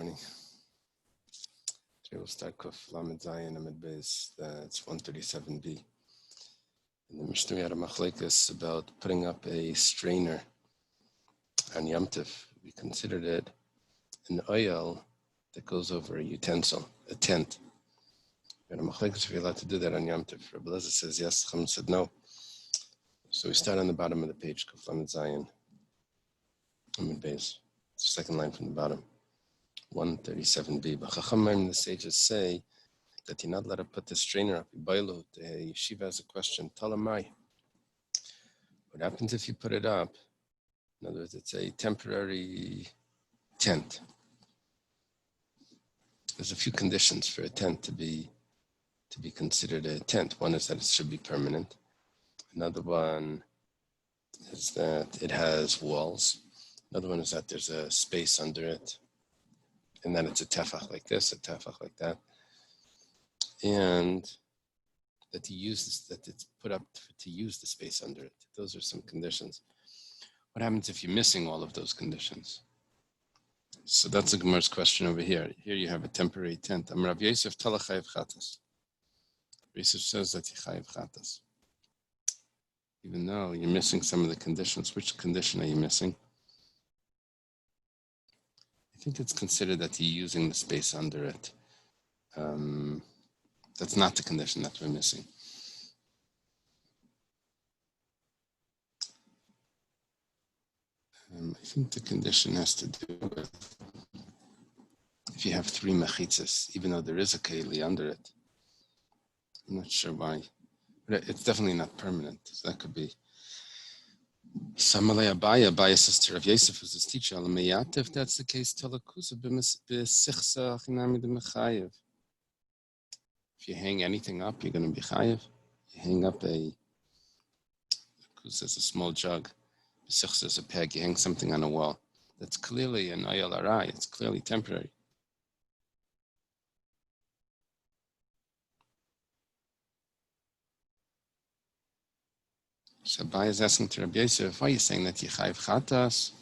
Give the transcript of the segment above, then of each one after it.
Morning. Today we'll start Kuf Lamed Zayin Amid Beis. It's 137b. In the Mishnah we had a machlekes about putting up a strainer on Yom Tov. We considered it an oil that goes over a utensil, a tent. We had a machlekes if you're allowed to do that on Yom Tov. Rabbi Elazar says yes, Chum said no. So we start on the bottom of the page, Kuf Lamed Zayin Amid Beis. Second line from the bottom. 137b. But Chachamim, the sages say that you're not allowed to put the strainer up. The yeshiva has a question. Talamai. What happens if you put it up? In other words, it's a temporary tent. There's a few conditions for a tent to be considered a tent. One is that it should be permanent. Another one is that it has walls. Another one is that there's a space under it. And then it's a tefach like this, a tefach like that. And that it's put up to use the space under it. Those are some conditions. What happens if you're missing all of those conditions? So that's the Gemara's question over here. Here you have a temporary tent. Rav Yosef Tala chayav chatas. Yosef says that you chayav chatas. Even though you're missing some of the conditions. Which condition are you missing? I think it's considered that you're using the space under it. That's not the condition that we're missing. I think the condition has to do with if you have three mechitzas, even though there is a keli under it. I'm not sure why. But it's definitely not permanent. So that could be. Samalei Abaya says to Rav Yosef, who's his teacher, if that's the case, if you hang anything up, you're going to be chayiv. You hang up a kus is a small jug, b'sichsa is a peg, you hang something on a wall. That's clearly an ayal arai, it's clearly temporary. So Abaya is asking to Rabbi Yosef, why are you saying that you chayiv chatas?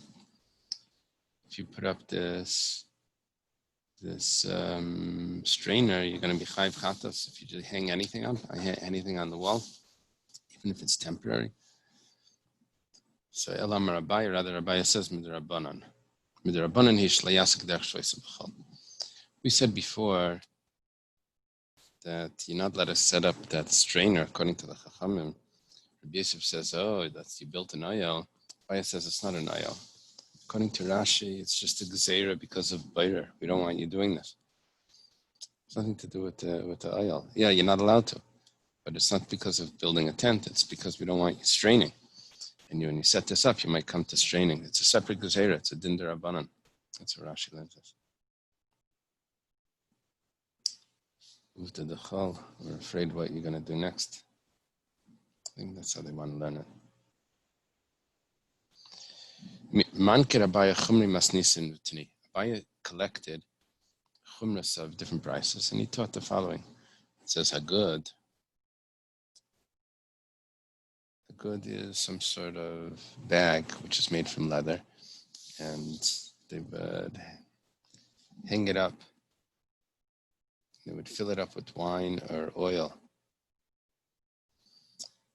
If you put up this strainer, you're going to be chayiv chatas if you just hang anything up, anything on the wall, even if it's temporary. So Elam Rabbi, rather Rabbi says midrabanan. Midrabanan hish layasik derech shloisa b'chol. We said before that you're not allowed to set up that strainer according to the Chachamim. Rabbi Yosef says, you built an ayal. Rabbi says it's not an ayal. According to Rashi, it's just a gzeira because of bayra. We don't want you doing this. It's nothing to do with the ayal. Yeah, you're not allowed to. But it's not because of building a tent. It's because we don't want you straining. And when you set this up, you might come to straining. It's a separate gzeira. It's a din derabanan. That's what Rashi learns us. Move to the chal. We're afraid what you're going to do next. I think that's how they want to learn it. Abaya collected chumras of different prices, and he taught the following. It says hagud. Hagud is some sort of bag which is made from leather, and they would hang it up. They would fill it up with wine or oil.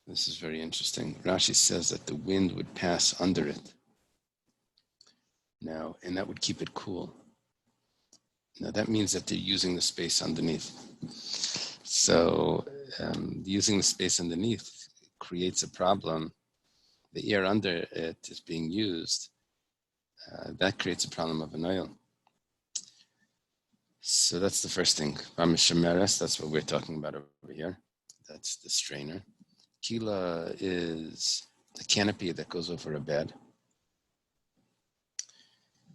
This is very interesting. Rashi says that the wind would pass under it. Now, and that would keep it cool. Now, that means that they're using the space underneath. So, using the space underneath creates a problem. The air under it is being used. That creates a problem of an oil. So that's the first thing. Rameshemeres, that's what we're talking about over here. That's the strainer. Kila is a canopy that goes over a bed.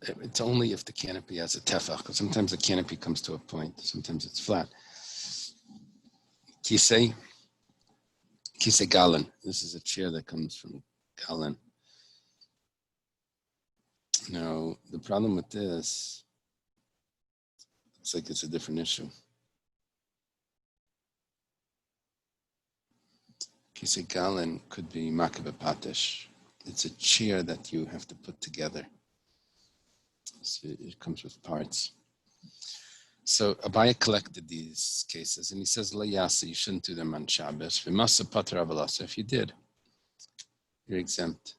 It's only if the canopy has a tefach, because sometimes the canopy comes to a point, sometimes it's flat. Kisei galen. This is a chair that comes from galen. Now, the problem with this, looks like it's a different issue. Kisei galen could be makabeh patish. It's a chair that you have to put together. So it comes with parts. So Abaya collected these cases, and he says, "La yasa, you shouldn't do them on Shabbos. V'masa pater avalasa. If you did, you're exempt.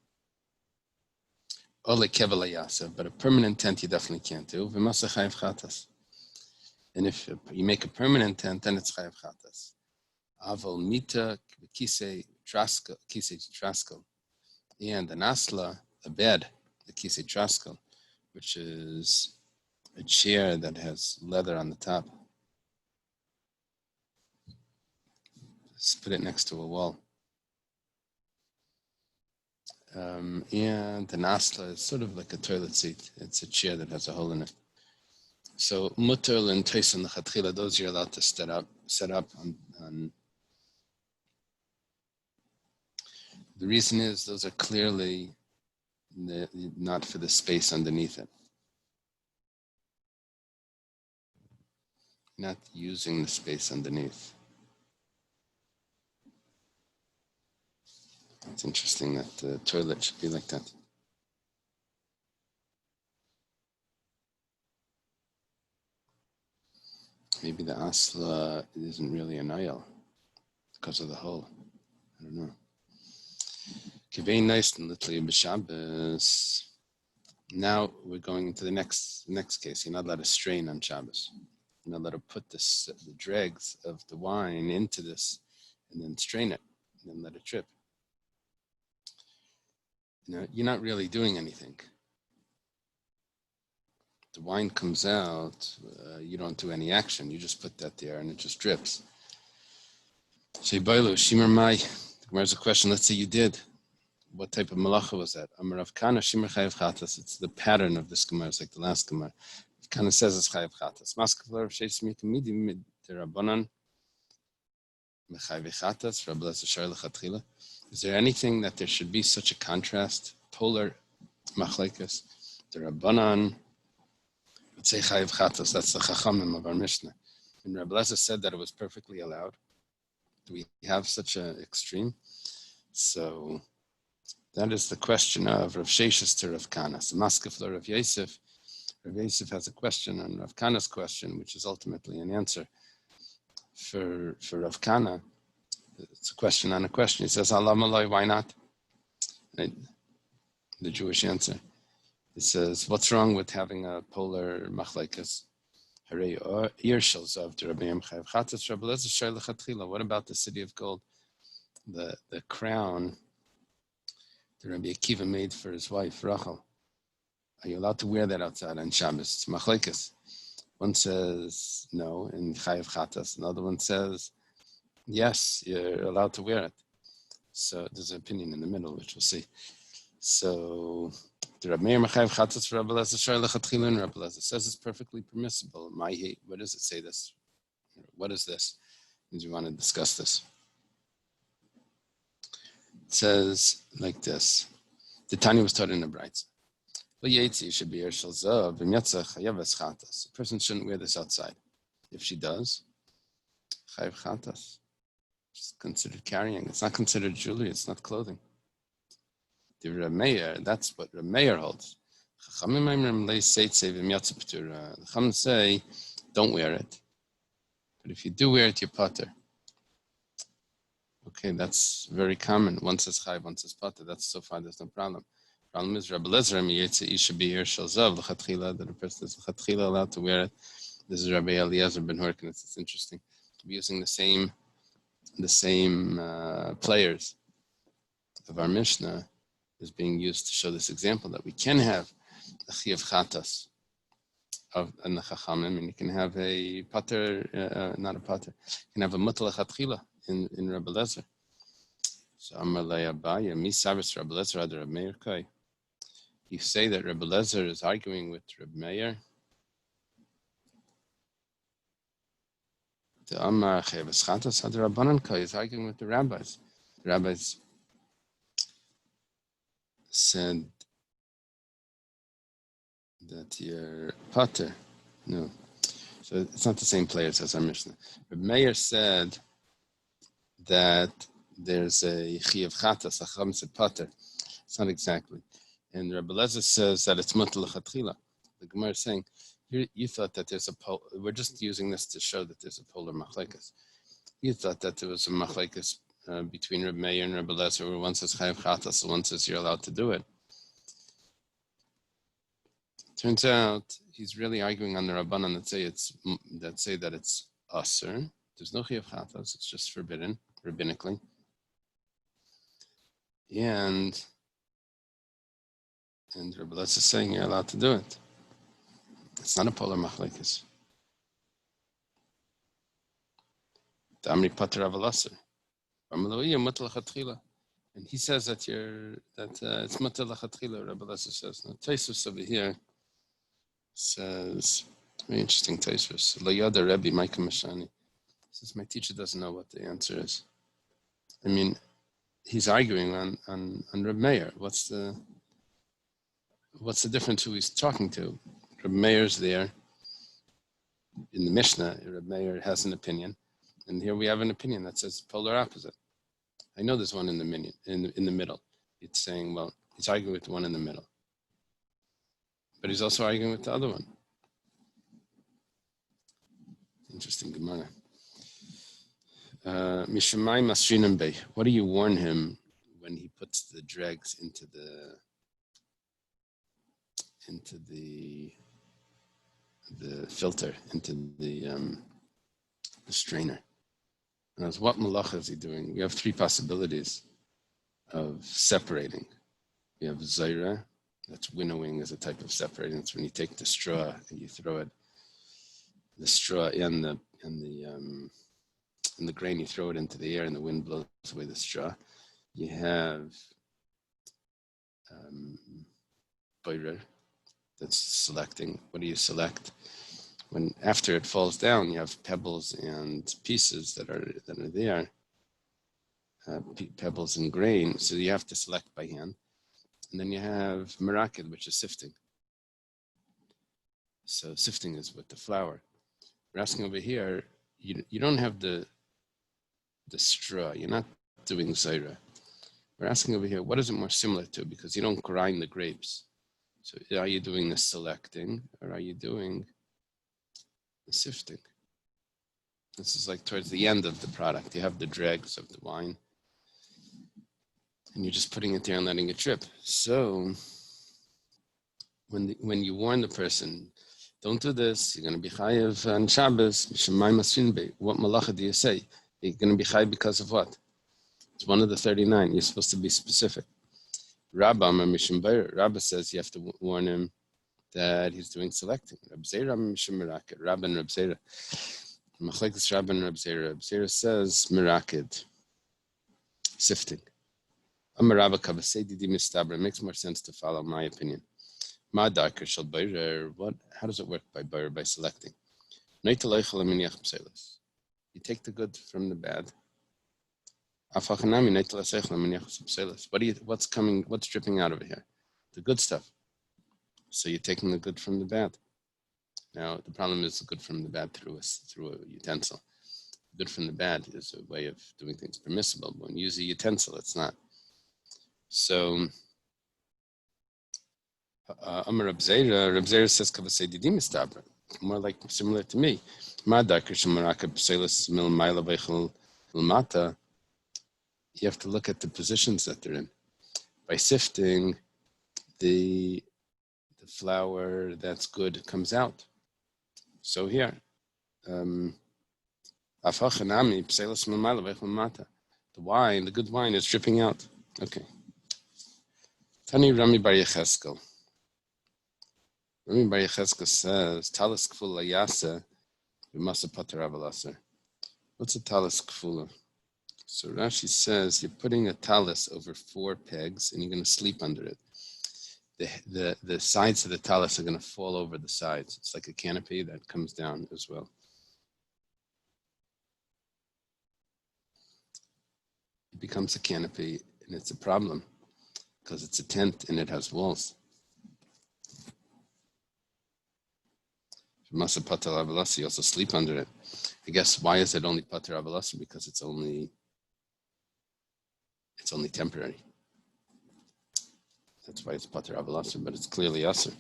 Ole keva la yasa, but a permanent tent you definitely can't do. V'masa chayav chatas. And if you make a permanent tent, then it's chayav chatas. Aval mita kisei traskel, and an asla, a bed, the kisei traskel, which is a chair that has leather on the top. Just put it next to a wall. And the asla is sort of like a toilet seat. It's a chair that has a hole in it. So mutter and toisen lechatchila, those you're allowed to set up on. The reason is those are clearly not for the space underneath it. Not using the space underneath. It's interesting that the toilet should be like that. Maybe the asla isn't really an aisle because of the hole. I don't know. Very nice and literally b'Shabbos. Now we're going into the next case. You're not allowed to strain on Shabbos. You're not allowed to put the dregs of the wine into this and then strain it and then let it drip. You're not really doing anything. The wine comes out, you don't do any action. You just put that there and it just drips. Sheibaylu, Shimmer Mai. There's a question. Let's say you did. What type of malacha was that? Amar Rav Kana Shimmer Chayav Chatas. It's the pattern of this Gemara. It's like the last Gemara. Rav Kana says it's Chayav Chatas. Maskefler of Sheish Mikamidi Mid Rabbanan Mechayav Chatas Rabbi Lezer Shar Lechatchila. Is there anything that there should be such a contrast, polar machlekes? The Rabbanan would say Chayav Chatas. That's the Chachamim of our Mishnah. And Rabbi Lezer said that it was perfectly allowed. Do we have such an extreme? So that is the question of Rav Sheshes to Rav Kana. So Maskefler Rav Yosef. Rav Yosef has a question on Rav Kana's question, which is ultimately an answer for Rav Kana. It's a question on a question. He says, Allah Malay, why not? Right? The Jewish answer. It says, what's wrong with having a polar machlekes? What about the city of gold? The crown that Rabbi Akiva made for his wife, Rachel. Are you allowed to wear that outside on Shabbos? It's machlekes. One says no in Chayav Chatas. Another one says yes, you're allowed to wear it. So there's an opinion in the middle, which we'll see. So the Rabbi Meir Chayav Chatas for Rabbi Lezer Shar Lechatchila, and Rabbi Lezer says it's perfectly permissible. What does it say this? What is this? Because we want to discuss this. It says like this. The Tanya was taught in the Brights. A person shouldn't wear this outside. If she does, chayav chatas. It's considered carrying. It's not considered jewelry. It's not clothing. The Reb Meir, that's what Reb Meir holds. The Chachamim say, don't wear it. But if you do wear it, you're pater. Okay, that's very common. One says chayav, one says pater. That's so far, there's no problem. Problem is Rabbi Lezer should be here shalzav l'chatchila, that a person is l'chatchila allowed to wear it. This is Rabbi Eliezer ben Horkinitz. It's interesting. We're using the same players of our Mishnah is being used to show this example that we can have a chiyav chatas of the chachamim, and you can have a pater, not a pater. You can have a mutal l'chatchila in Rabbi Lezer. So Amar Abaya, mi sabes Rabbi Lezer ad Rabbi Meir kai. You say that Rabbi Lezer is arguing with Rabbi Meir. The Amar Chayav Chatas had Rabbanan Kai is arguing with the rabbis. The rabbis said that you're pater. No. So it's not the same players as our Mishnah. Rabbi Meir said that there's a Chayav Chatas, a Chacham said pater. It's not exactly. And Rabbi Lezer says that it's mutal l'chatchila. The Gemara is saying, You thought that there's we're just using this to show that there's a polar machlekes. You thought that there was a machlekes between Reb Meir and Reb Eliezer, where one says chayav chatas, and one says you're allowed to do it. Turns out he's really arguing on the Rabbanan that say that it's aser. There's no chayav chatas; it's just forbidden rabbinically, and Reb Eliezer is saying you're allowed to do it. It's not a polar machlekes. The Amri Pater Avalaser. And he says that it's Mater Lachatchila, Rabbi Eliezer says. Now Taisus over here says, very interesting Taisus. Lo Yada Rebbe Micah Mashani. Says my teacher doesn't know what the answer is. I mean, he's arguing on Reb Meir. What's the difference who he's talking to? Reb Meir's there in the Mishnah. Reb Meir has an opinion. And here we have an opinion that says polar opposite. I know there's one in the middle. It's saying, well, he's arguing with the one in the middle. But he's also arguing with the other one. Interesting Gemara. Mishamai Masrinan Bey. What do you warn him when he puts the dregs into the filter, into the strainer? And what malacha is he doing? We have three possibilities of separating. We have zaira, that's winnowing as a type of separating. It's when you take the straw and you throw it, the straw and the grain, you throw it into the air and the wind blows away the straw. You have boirer, that's selecting. What do you select? When after it falls down, you have pebbles and pieces that are there, pebbles and grain. So you have to select by hand. And then you have merakid, which is sifting. So sifting is with the flour. We're asking over here, you don't have the straw. You're not doing zaira. We're asking over here, what is it more similar to? Because you don't grind the grapes. So are you doing the selecting, or are you doing the sifting? This is like towards the end of the product. You have the dregs of the wine, and you're just putting it there and letting it drip. So when you warn the person, don't do this, you're going to be chayav on Shabbos, what malacha do you say? You're going to be chayav because of what? It's one of the 39. You're supposed to be specific. Rabba says you have to warn him that he's doing selecting. Reb Zera Mishum Rabba and Reb Zera. Machlekes Rabba and Reb Zera. Reb Zera says mirakid, sifting. Amar Rabba Kavasei Didi Mistabra. It makes more sense to follow my opinion. Ma darker shall boirer. What? How does it work by boirer? By selecting. You take the good from the bad. What's dripping out over here? The good stuff. So you're taking the good from the bad. Now the problem is the good from the bad through a utensil. Good from the bad is a way of doing things permissible, but when you use a utensil, it's not. So Amar Reb Zera says Kavasei Didi Mistabra. More like similar to me. You have to look at the positions that they're in. By sifting, the flour that's good comes out. So here, the wine, the good wine is dripping out. Okay. Tani Rami Bar Yecheskel. Rami Bar Yecheskel says, Talis Kfula Yasa, V'masa Pater Avalaser. What's a Talis Kfula? So Rashi says you're putting a talis over 4 pegs and you're going to sleep under it. The sides of the talis are going to fall over the sides. It's like a canopy that comes down as well. It becomes a canopy and it's a problem because it's a tent and it has walls. Masa Pater Avalasi, you also sleep under it. I guess why is it only Pater Avalasi? Because it's only temporary. That's why it's Pater Avalasi, but it's clearly Aser.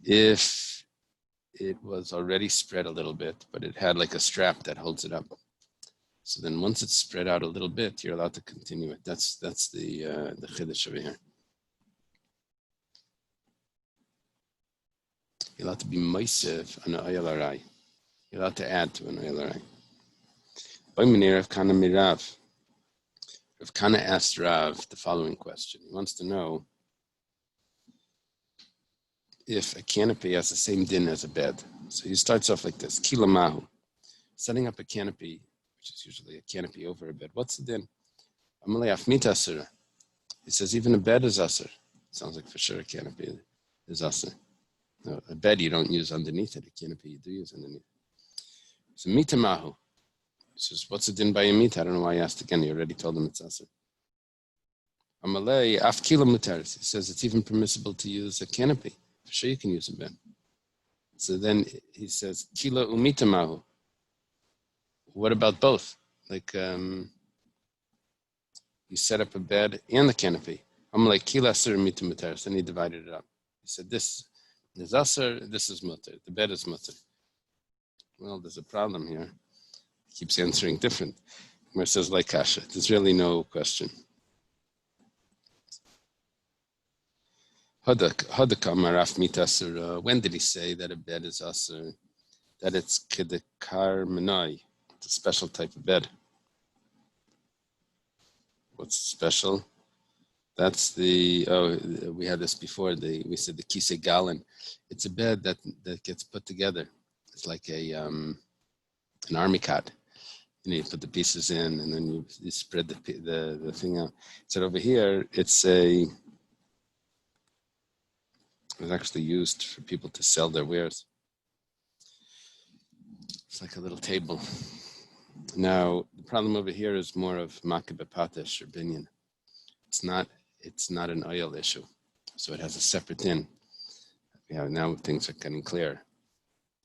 If it was already spread a little bit, but it had like a strap that holds it up. So then once it's spread out a little bit, you're allowed to continue it. That's the chiddush over here. You're allowed to be meisiv on an oyel arai. You're allowed to add to an oyel arai. Rav Kana mirav. Rav Kana asked Rav the following question. He wants to know if a canopy has the same din as a bed. So he starts off like this: Kila mahu, setting up a canopy, which is usually a canopy over a bed. What's the din? Amalei afmita asura. He says even a bed is asur. Sounds like for sure a canopy is asur. No, a bed you don't use underneath it. A canopy you do use underneath. So mita mahu. He says, what's the din by a mita? I don't know why he asked again. He already told him it's asur. Amalei af kila muteris. He says it's even permissible to use a canopy. For sure you can use a bed. So then he says, kila umita mahu. What about both? Like you set up a bed and the canopy. I'm like kila asur mita muteris. Then he divided it up. He said this is asur, this is mutter. The bed is mutter. Well, there's a problem here. He keeps answering different. Where it says like kasha. There's really no question. When did he say that a bed is asur? That it's kedekar menai. It's a special type of bed. What's special? That's we had this before. We said the kise gallon. It's a bed that gets put together. It's like an army cot. You put the pieces in, and then you spread the thing out. So over here, it was actually used for people to sell their wares. It's like a little table. Now, the problem over here is more of makibeh patish or binyan. It's not an oil issue. So it has a separate din. Yeah, now things are getting clear.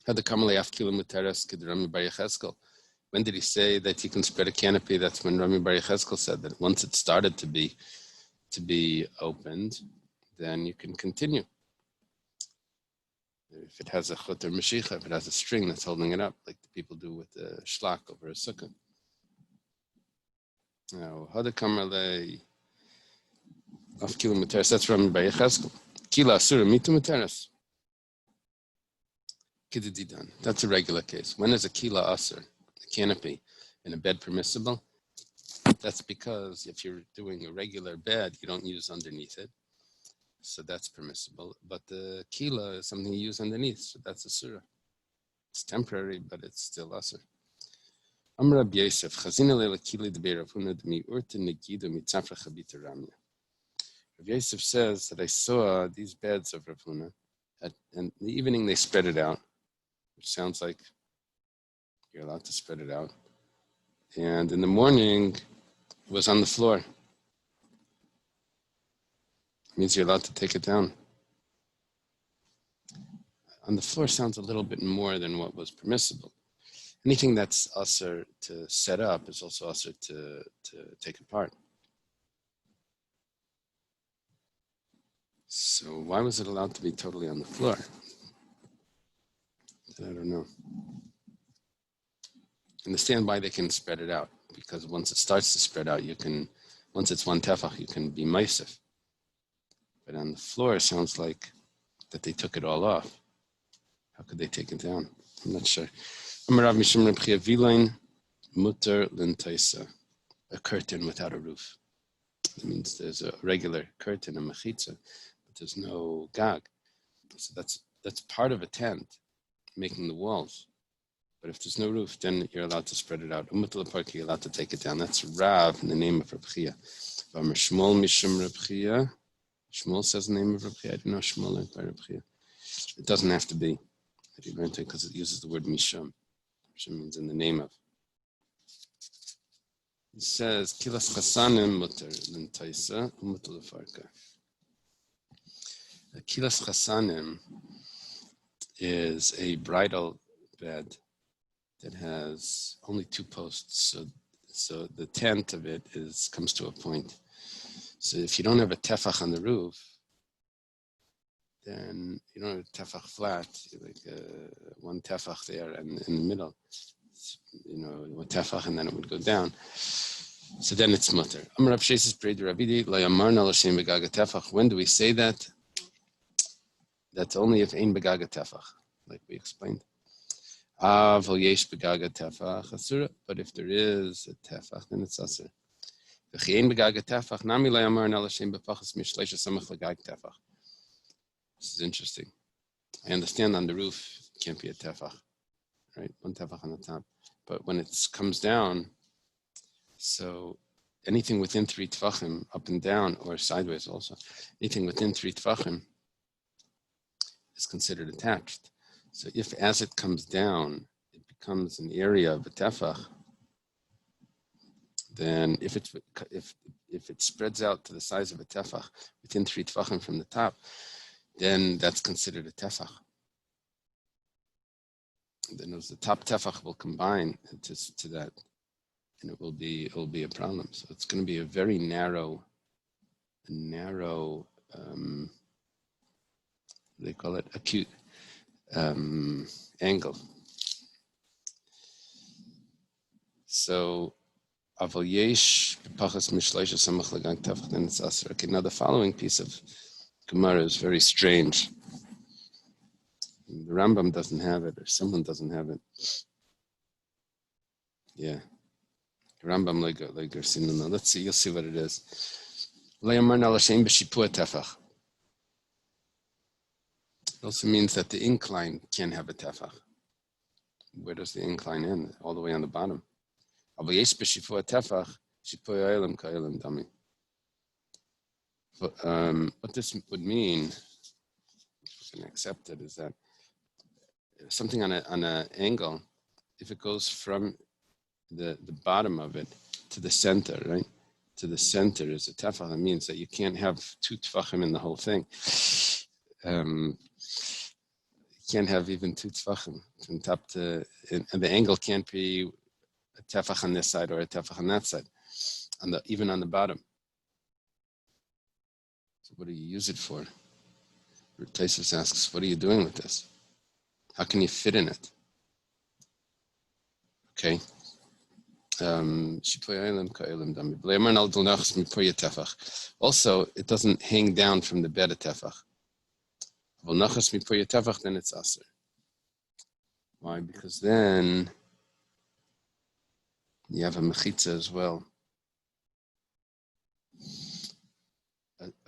When did he say that you can spread a canopy? That's when Rami Bar Yecheskel said that once it started to be opened, then you can continue. If it has a chut or meshicha, if it has a string that's holding it up, like the people do with the shlak over a sukkah. Now, hadakamale of kila muteres, that's Rami Bar Yecheskel. Kila asura mitu muteres. Kidididan. That's a regular case. When is a kila asur, a canopy, in a bed permissible? That's because if you're doing a regular bed, you don't use underneath it. So that's permissible. But the kila is something you use underneath, so that's a surah. It's temporary, but it's still asur. Amr Rabbi Yosef, Chazina leila kila de Rav Huna de mi urta negido mitzafra chabita ramya. Rabbi Yosef says that I saw these beds of Rav Huna, and in the evening they spread it out, which sounds like you're allowed to spread it out. And in the morning, it was on the floor. It means you're allowed to take it down. On the floor sounds a little bit more than what was permissible. Anything that's asur to set up is also asur to take apart. So why was it allowed to be totally on the floor? I don't know. Understand why they can spread it out, because once it starts to spread out, once it's one tefach, you can be meisif. But on the floor, it sounds like that they took it all off. How could they take it down? I'm not sure. Amarav Mishum Reb Chia Vilain Mutter Lintaisa, a curtain without a roof. That means there's a regular curtain, a mechitza, but there's no gag. So that's part of a tent, making the walls. But if there's no roof, then you're allowed to spread it out. You're allowed to take it down. That's Rav in the name of Reb Chia. Shmuel Mishum Reb Chia. Shmuel says the name of Reb Chia. I didn't know Shmuel learned by Reb Chia. It doesn't have to be that he learned it because it uses the word Mishum. Mishum means in the name of. He says, Kilas Chasanim Mutter Lintaisa Mutter Lefarka. Kilas Chasanim is a bridal bed that has only two posts. So the tent of it comes to a point. So if you don't have a tefach on the roof, then you don't have a tefach flat, like one tefach there and in the middle, one tefach, and then it would go down. So then it's mutter. When do we say that? That's only if ein begaga tefach, like we explained. But if there is a tefach, then it's asur. This is interesting. I understand on the roof it can't be a tefach, right? One tefach on the top. But when it comes down, so anything within 3 tefachim, up and down, or sideways also, anything within 3 tefachim is considered attached. So if as it comes down, it becomes an area of a tefach, then if it spreads out to the size of a tefach within 3 tefachim from the top, then that's considered a tefach. Then the top tefach will combine to that, and it will be a problem. So it's going to be a very narrow, they call it acute angle. So aval yesh b'pachas mishleisha samach lagang tefach, then it's asur. Okay, now the following piece of Gemara is very strange. The Rambam doesn't have it, or someone doesn't have it. Yeah. Rambam like Garcinuna. Let's see, you'll see what it is. It also means that the incline can have a tefach. Where does the incline end? All the way on the bottom. What this would mean, if we can accept it, is that something on an angle, if it goes from the bottom of it to the center, right? To the center is a tefach. That means that you can't have 2 tefachim in the whole thing. You can't have even 2 tefachim from top to, and the angle can't be a tefach on this side or a tefach on that side, even on the bottom. So what do you use it for? Taisus asks, what are you doing with this? How can you fit in it? Okay. Also, it doesn't hang down from the bed of tefach. Then it's asur. Why? Because then you have a mechitza as well.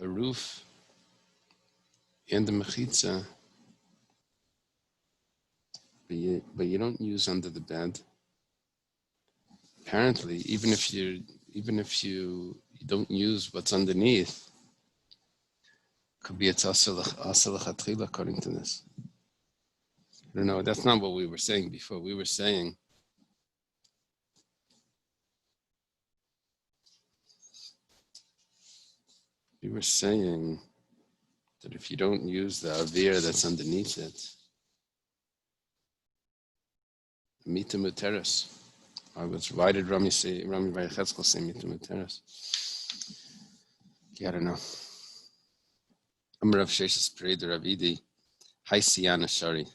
A roof and the mechitza, but you don't use under the bed. Apparently, even if you don't use what's underneath, could be it's asur l'chatchila according to this. I don't know. That's not what we were saying before. We were saying that if you don't use the avir that's underneath it, mita muteres. Why did Rami Bar Yechezkel say mita muteres? Yeah, I don't know. Amar Rav Sheshes Pereda Ravidi, Hai Siyana Shari.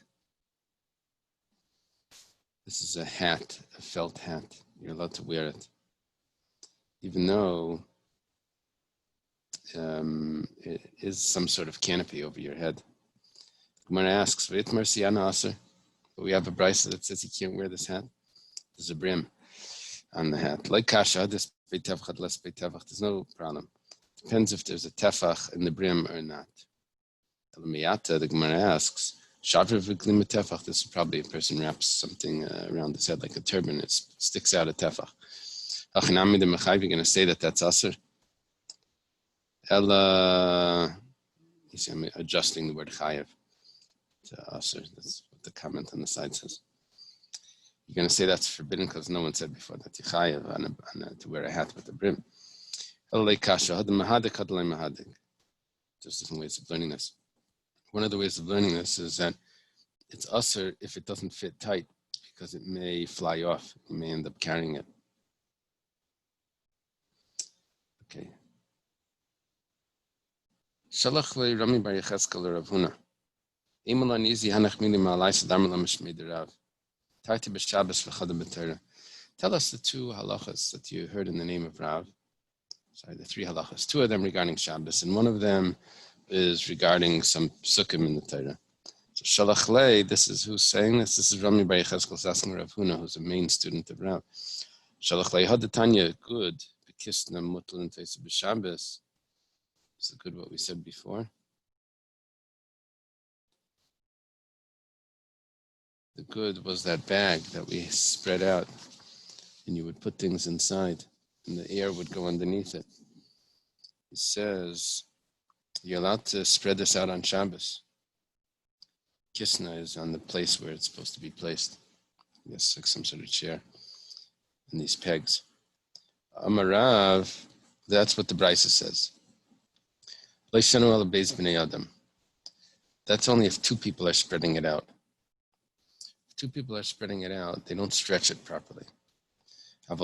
This is a hat, a felt hat. You're allowed to wear it, even though it is some sort of canopy over your head. Gemara asks, "V'itmar Siyana Aser," but we have a brisa that says you can't wear this hat. There's a brim on the hat. Like kasha, this beitevach, less beitevach. There's no problem. Depends if there's a tefach in the brim or not. The Gemara asks, Shavir v'glim tefach. This is probably a person wraps something around his head like a turban. It sticks out a tefach. Hachinami the mechayiv. You're going to say that that's asur. Ella, you see, I'm adjusting the word chayiv to asur. That's what the comment on the side says. You're going to say that's forbidden because no one said before that you chayiv to wear a hat with a brim. Ella kasha had mahadik hadlei mahadik. There's different ways of learning this. One of the ways of learning this is that it's asur if it doesn't fit tight because it may fly off. You may end up carrying it. Okay. Shalach le Rami bar Yecheskel Rav Huna. Imelan izi hanach mili ma'alai sadar melam shmei Rav. Tarti b'Shabbos v'chada b'Torah. Tell us the two halachas that you heard in the name of Rav. Sorry, the three halachas. Two of them regarding Shabbos, and one of them is regarding some psukim in the Torah. So Shalach le, this is who's saying this. This is Rami bar Yecheskel asking Rav Huna, who's a main student of Rav. Shalach le had Tanya good b'kisna mutal and teisa b'Shabbos. Is it good what we said before? The good was that bag that we spread out, and you would put things inside, and the air would go underneath it. It says you're allowed to spread this out on Shabbos. Kisna is on the place where it's supposed to be placed. Yes, like some sort of chair, and these pegs. Amarav, that's what the Brisa says. That's only if two people are spreading it out. If two people are spreading it out, they don't stretch it properly. If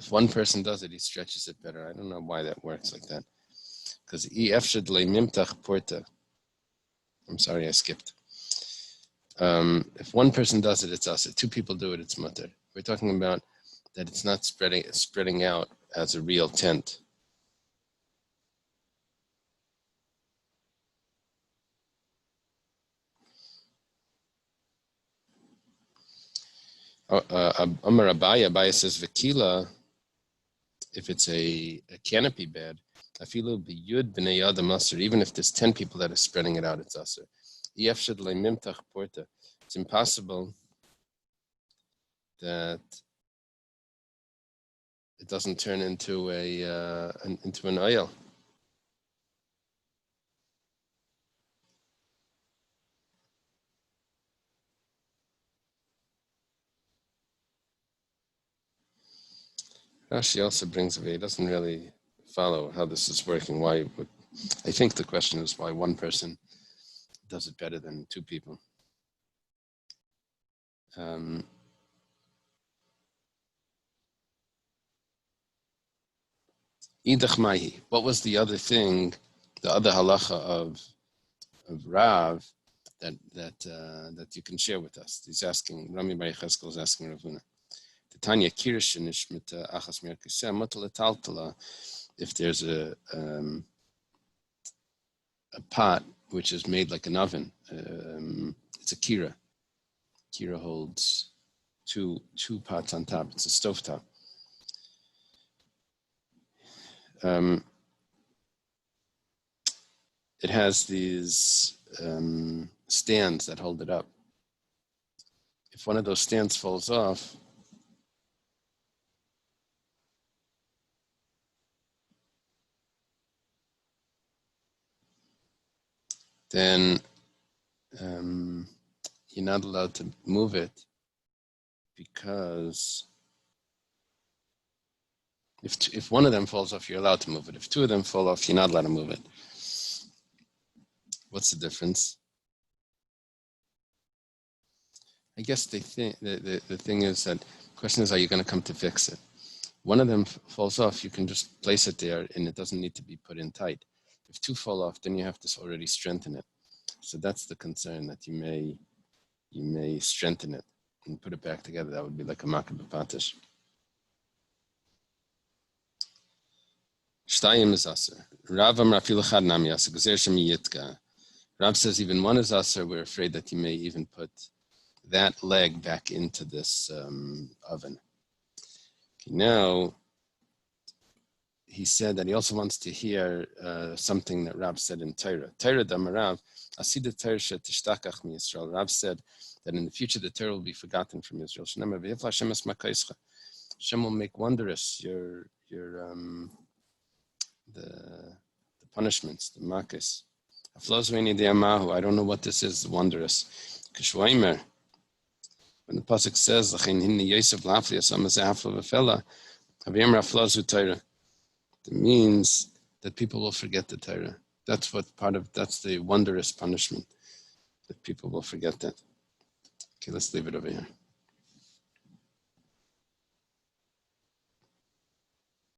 one person does it, he stretches it better. I don't know why that works like that. Because I'm sorry, I skipped. If one person does it, it's asa. Two people do it, it's mutter. We're talking about that it's not spreading out as a real tent. Amar Abaya says Vakila, if it's a canopy bed, afilu biyud b'nei adam aser, even if there's 10 people that are spreading it out, it's aser. Yefshad le'mimtach porta. It's impossible that it doesn't turn into an oil. Rashi also brings away, he doesn't really follow how this is working. Why? I think the question is why one person does it better than two people. Idach Mahi. What was the other thing, the other halacha of Rav that you can share with us? He's asking, Rami bar Yecheskel is asking Rav Huna. Tanya Kirish Nishmita Achas Merkiseh Mutala Taltala. If there's a pot which is made like an oven, it's a kira. Kira holds two pots on top. It's a stovetop. It has these stands that hold it up. If one of those stands falls off, then you're not allowed to move it, because if one of them falls off, you're allowed to move it. If two of them fall off, you're not allowed to move it. What's the difference? I guess the thing is that the question is, are you going to come to fix it? One of them falls off, you can just place it there and it doesn't need to be put in tight. If two fall off, then you have to already strengthen it. So that's the concern, that you may strengthen it and put it back together. That would be like a makah b'patish. Shtayim is aser. Rav amar afilu chad nami aser gzer shem yitka. Rav says even one is aser. We're afraid that you may even put that leg back into this oven. Okay, now, he said that he also wants to hear something that Rav said in Torah. Torah damarav, asida Torah shetishtachach mi Yisrael. Rav said that in the future the Torah will be forgotten from Israel. Shnema v'yifla Hashem es makaischa. Hashem will make wondrous your the punishments, the makas. Afloz ve'ini de'amahu. I don't know what this is. Wondrous. Kishwaimer. When the pasuk says, "Lachin hinni Yosef lafli asam azafla v'fela," haviyam raflazu Torah. It means that people will forget the Torah. That's the wondrous punishment, that people will forget that. Okay, let's leave it over here.